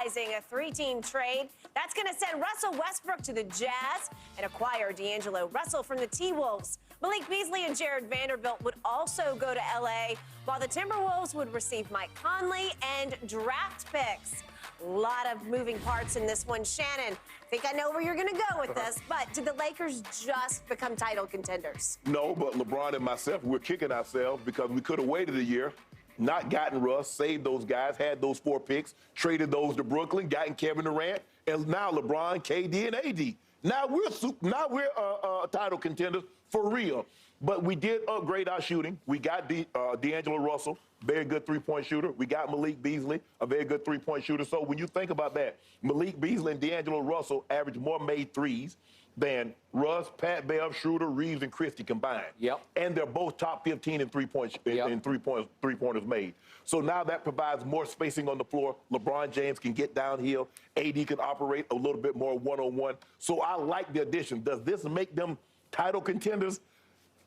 finalizing a three-team trade. That's going to send Russell Westbrook to the Jazz and acquire D'Angelo Russell from the T-Wolves. Malik Beasley and Jared Vanderbilt would also go to L.A., while the Timberwolves would receive Mike Conley and draft picks. A lot of moving parts in this one. Shannon, I think I know where you're going to go with this, but did the Lakers just become title contenders? No, but LeBron and myself, we're kicking ourselves because we could have waited a year, not gotten Russ, saved those guys, had those 4 picks, traded those to Brooklyn, gotten Kevin Durant, and now LeBron, KD, and AD. Now we're title contenders for real. But we did upgrade our shooting. We got D'Angelo Russell, very good three-point shooter. We got Malik Beasley, a very good three-point shooter. So when you think about that, Malik Beasley and D'Angelo Russell average more made threes than Russ, Pat Bev, Schroeder, Reeves, and Christie combined. Yep. And they're both top 15 in three-pointers made. So now that provides more spacing on the floor. LeBron James can get downhill. AD can operate a little bit more one-on-one. So I like the addition. Does this make them title contenders?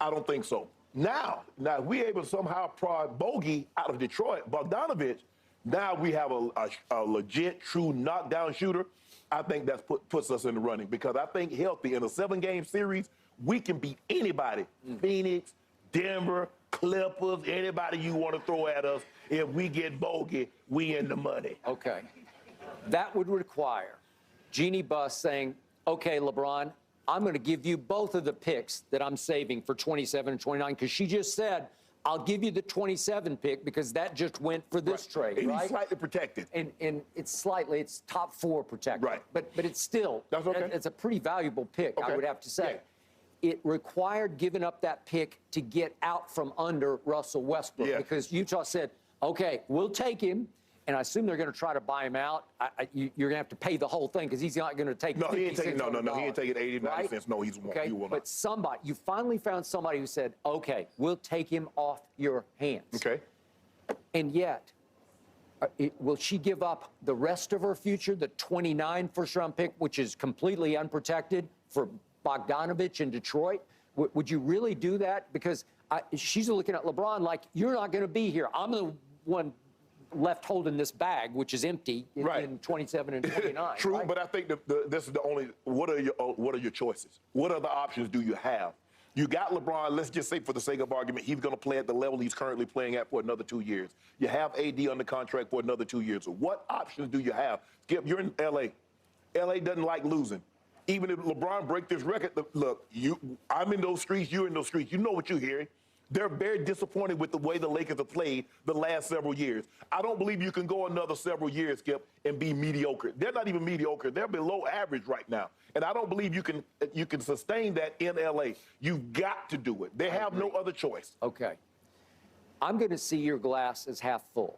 I don't think so. Now we're able to somehow prod Bogey out of Detroit, Bogdanovich. Now we have a legit, true knockdown shooter. I think that puts us in the running because I think healthy in a 7-game series, we can beat anybody. Phoenix, Denver, Clippers, anybody you want to throw at us. If we get Bogey, we in the money. Okay. That would require Jeannie Buss saying, okay, LeBron, I'm going to give you both of the picks that I'm saving for 27 and 29 because she just said, I'll give you the 27 pick because that just went for this trade, and right? He's slightly protected. And it's top 4 protected. Right. But it's still, that's okay. It's a pretty valuable pick, okay. I would have to say. Yeah. It required giving up that pick to get out from under Russell Westbrook because Utah said, okay, we'll take him. And I assume they're going to try to buy him out. You're going to have to pay the whole thing because he's not going to take. No, he ain't taking. No, he ain't taking 80, 90 cents. No, he will not. But somebody, you finally found somebody who said, "Okay, we'll take him off your hands." Okay. And yet, will she give up the rest of her future, the 29 first-round pick, which is completely unprotected, for Bogdanovich in Detroit? Would you really do that? Because she's looking at LeBron like, "You're not going to be here. I'm the one left holding this bag, which is empty in 27 and 29. True, right? but I think this is the only. What are your choices? What other options do you have? You got LeBron. Let's just say, for the sake of argument, he's going to play at the level he's currently playing at for another 2 years. You have AD under contract for another 2 years. So what options do you have? Skip, you're in LA. LA doesn't like losing. Even if LeBron break this record, look, I'm in those streets. You're in those streets. You know what you're hearing. They're very disappointed with the way the Lakers have played the last several years. I don't believe you can go another several years, Skip, and be mediocre. They're not even mediocre. They're below average right now. And I don't believe you can sustain that in L.A. You've got to do it. They have no other choice. Okay. I'm going to see your glass as half full.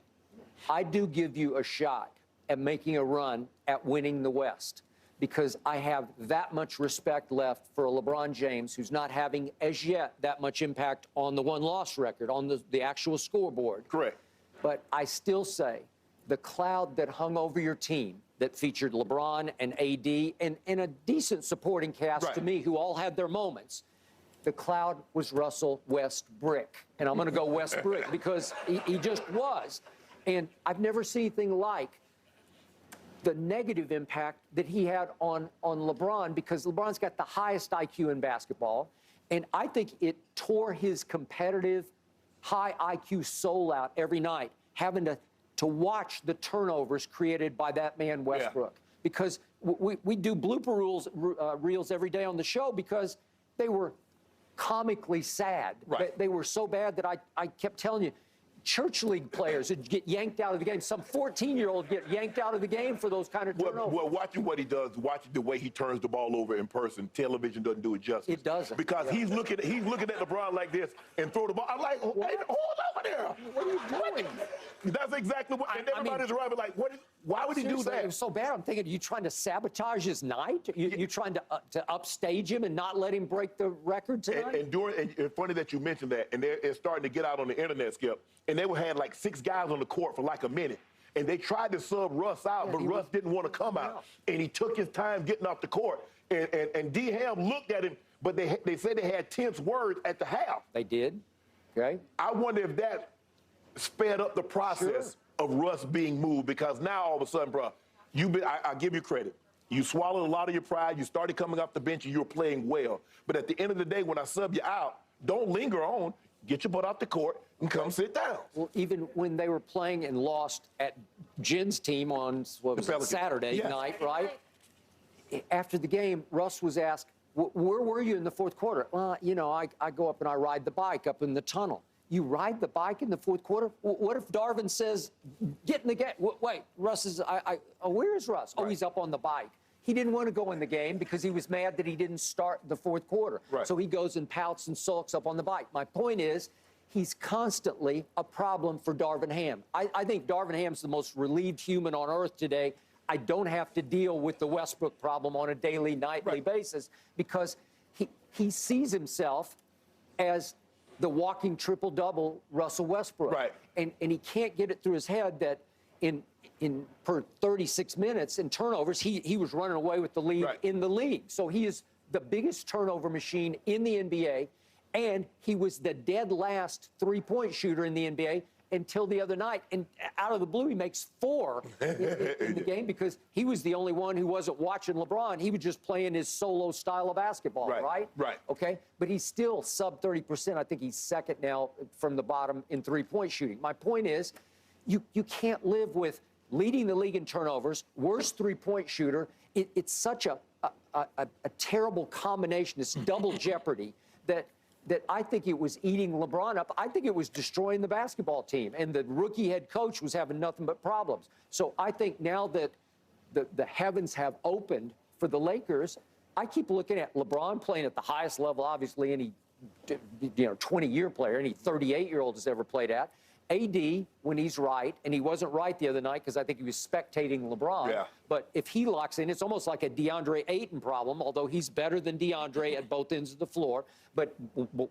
I do give you a shot at making a run at winning the West, because I have that much respect left for a LeBron James who's not having, as yet, that much impact on the one-loss record, on the actual scoreboard. Correct. But I still say the cloud that hung over your team that featured LeBron and AD and a decent supporting cast to me who all had their moments, the cloud was Russell Westbrook. And I'm going to go Westbrook because he just was. And I've never seen anything like the negative impact that he had on LeBron, because LeBron's got the highest IQ in basketball. And I think it tore his competitive, high IQ soul out every night, having to watch the turnovers created by that man Westbrook. Yeah. Because we do blooper reels every day on the show because they were comically sad. Right. They were so bad that I kept telling you, church league players would get yanked out of the game. Some 14-year-old get yanked out of the game for those kind of turnovers. Well, watching what he does, watching the way he turns the ball over in person, television doesn't do it justice. It doesn't. Because he's looking at LeBron like this and throw the ball. I'm like, hey, hold over there. What are you doing? That's exactly what. And everybody's arriving like, why would he do that? It was so bad. I'm thinking, are you trying to sabotage his night? You trying to upstage him and not let him break the record tonight? And it's funny that you mentioned that. And it's starting to get out on the internet, Skip. And they had like 6 guys on the court for like a minute. And they tried to sub Russ out, but Russ didn't want to come out. And he took his time getting off the court. And D. Ham looked at him, but they said they had tense words at the half. They did. Okay. I wonder if that sped up the process of Russ being moved, because now all of a sudden, bro, I give you credit. You swallowed a lot of your pride. You started coming off the bench and you were playing well. But at the end of the day, when I sub you out, don't linger on. Get your butt off the court and come sit down. Well, even when they were playing and lost at Jen's team on Saturday night, right? After the game, Russ was asked, where were you in the fourth quarter? You know, I go up and I ride the bike up in the tunnel. You ride the bike in the fourth quarter? What if Darvin says, get in the game? Wait, Russ is, where is Russ? Right. Oh, he's up on the bike. He didn't want to go in the game because he was mad that he didn't start the fourth quarter. Right. So he goes and pouts and sulks up on the bike. My point is, he's constantly a problem for Darvin Ham. I think Darvin Ham's the most relieved human on earth today. I don't have to deal with the Westbrook problem on a daily, nightly basis because he sees himself as the walking triple-double Russell Westbrook. Right. And he can't get it through his head that per 36 minutes in turnovers, he was running away with the lead in the league. So he is the biggest turnover machine in the NBA, and he was the dead last three-point shooter in the NBA until the other night. And out of the blue, he makes 4 in the game because he was the only one who wasn't watching LeBron. He was just playing his solo style of basketball, right? Right. Okay? But he's still sub 30%. I think he's second now from the bottom in three-point shooting. My point is, you can't live with leading the league in turnovers, worst three-point shooter. It's such a terrible combination, this double jeopardy that I think it was eating LeBron up. I think it was destroying the basketball team, and the rookie head coach was having nothing but problems. So I think now that the heavens have opened for the Lakers, I keep looking at LeBron playing at the highest level, obviously, any 20-year player, any 38-year-old has ever played at. AD, when he's right, and he wasn't right the other night because I think he was spectating LeBron. Yeah. But if he locks in, it's almost like a DeAndre Ayton problem, although he's better than DeAndre at both ends of the floor. But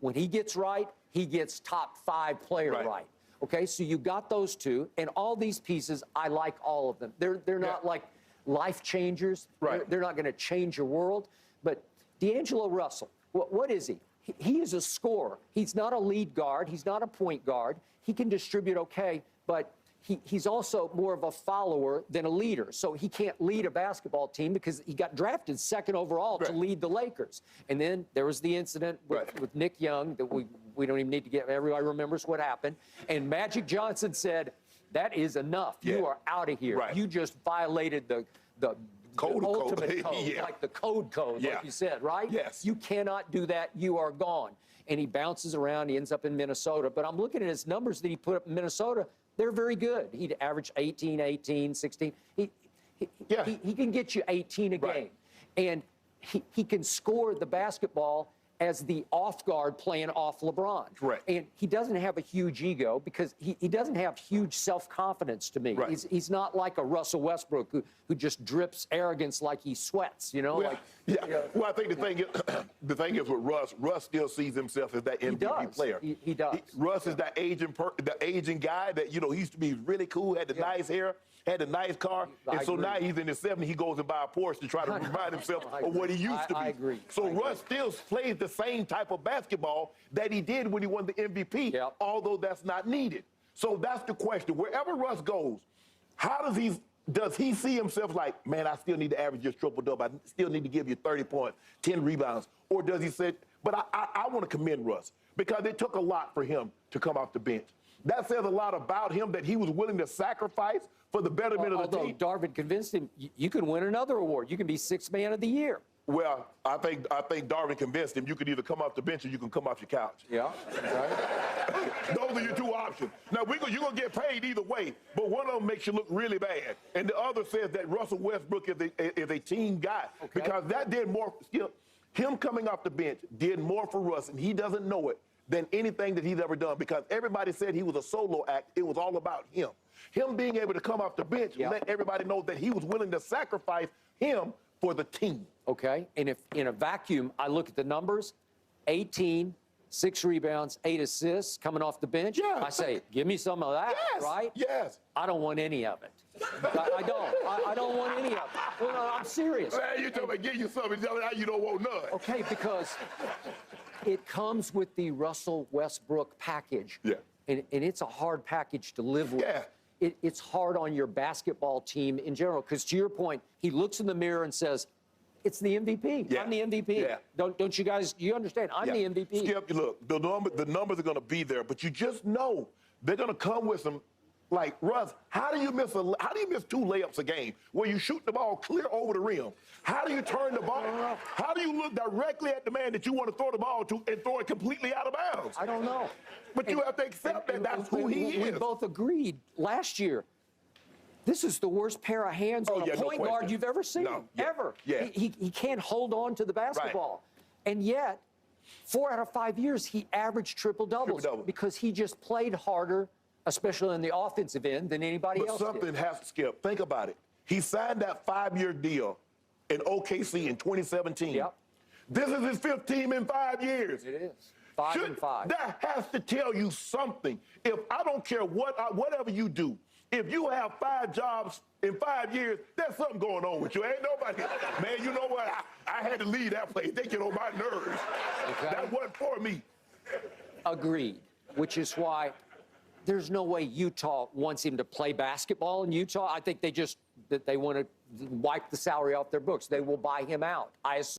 when he gets right, he gets top 5 player right. Okay, so you got those two, and all these pieces, I like all of them. They're not like life changers. Right. They're not going to change your world. But D'Angelo Russell, what is he? He is a scorer. He's not a lead guard. He's not a point guard. He can distribute okay, but he's also more of a follower than a leader. So he can't lead a basketball team because he got drafted second overall to lead the Lakers. And then there was the incident with Nick Young that we don't even need to get. Everybody remembers what happened. And Magic Johnson said, that is enough. Yeah. You are out of here. Right. You just violated the ultimate code, like the code, like you said, right? Yes. You cannot do that. You are gone. And he bounces around. He ends up in Minnesota. But I'm looking at his numbers that he put up in Minnesota. They're very good. He'd average 18, 16. He can get you 18 a game. And he can score the basketball as the off guard playing off LeBron. Right. And he doesn't have a huge ego because he doesn't have huge self-confidence to me. Right. He's not like a Russell Westbrook who just drips arrogance like he sweats, you know? Well, well, I think the thing is with Russ still sees himself as that MVP player. He does. Russ is that aging guy that, he used to be really cool, had the nice hair, had a nice car, and so now he's in his 70s, he goes and buys a Porsche to try to remind himself of what he used to be. I agree. So Russ still plays the same type of basketball that he did when he won the MVP, although that's not needed. So that's the question. Wherever Russ goes, how does he see himself like, man, I still need to average just triple-double. I still need to give you 30 points, 10 rebounds. Or does he say, but I want to commend Russ because it took a lot for him to come off the bench. That says a lot about him that he was willing to sacrifice for the betterment of the team. Although Darvin convinced him, you can win another award. You can be sixth man of the year. Well, I think Darvin convinced him you could either come off the bench or you can come off your couch. Yeah, right. Those are your two options. Now, you're going to get paid either way, but one of them makes you look really bad. And the other says that Russell Westbrook is a team guy. Okay. Because that did more, him coming off the bench did more for Russ, and he doesn't know it, than anything that he's ever done. Because everybody said he was a solo act. It was all about him. Him being able to come off the bench let everybody know that he was willing to sacrifice him for the team. Okay, and if in a vacuum, I look at the numbers, 18, 6 rebounds, 8 assists coming off the bench. Yeah, I say, give me some of that, right? Yes. I don't want any of it. I don't. I don't want any of it. Well, no, I'm serious. Man, you talking about give you something, now you don't want none. Okay, because it comes with the Russell Westbrook package. Yeah. And it's a hard package to live with. Yeah. it's hard on your basketball team in general. Because to your point, he looks in the mirror and says, it's the MVP. Yeah. I'm the MVP. Yeah. Don't you guys, you understand? I'm the MVP. Skip, look, the numbers are going to be there, but you just know they're going to come with some. Like, Russ, how do you miss 2 layups a game where you shoot the ball clear over the rim? How do you turn the ball? How do you look directly at the man that you want to throw the ball to and throw it completely out of bounds? I don't know. But you have to accept that that's who he is. We both agreed last year. This is the worst pair of hands on a point guard you've ever seen, ever. Yeah. He can't hold on to the basketball. Right. And yet, 4 out of 5 years, he averaged triple-doubles because he just played harder, especially on the offensive end, than anybody else But something has to, Skip. Think about it. He signed that 5-year deal in OKC in 2017. Yep. This is his 5th team in 5 years. It is. 5 and 5. That has to tell you something. If I don't care whatever you do, if you have 5 jobs in 5 years, there's something going on with you. Ain't nobody, man, you know what? I had to leave that place. They get on my nerves. Okay. That wasn't for me. Agreed. Which is why there's no way Utah wants him to play basketball in Utah. I think they want to wipe the salary off their books. They will buy him out. I assume.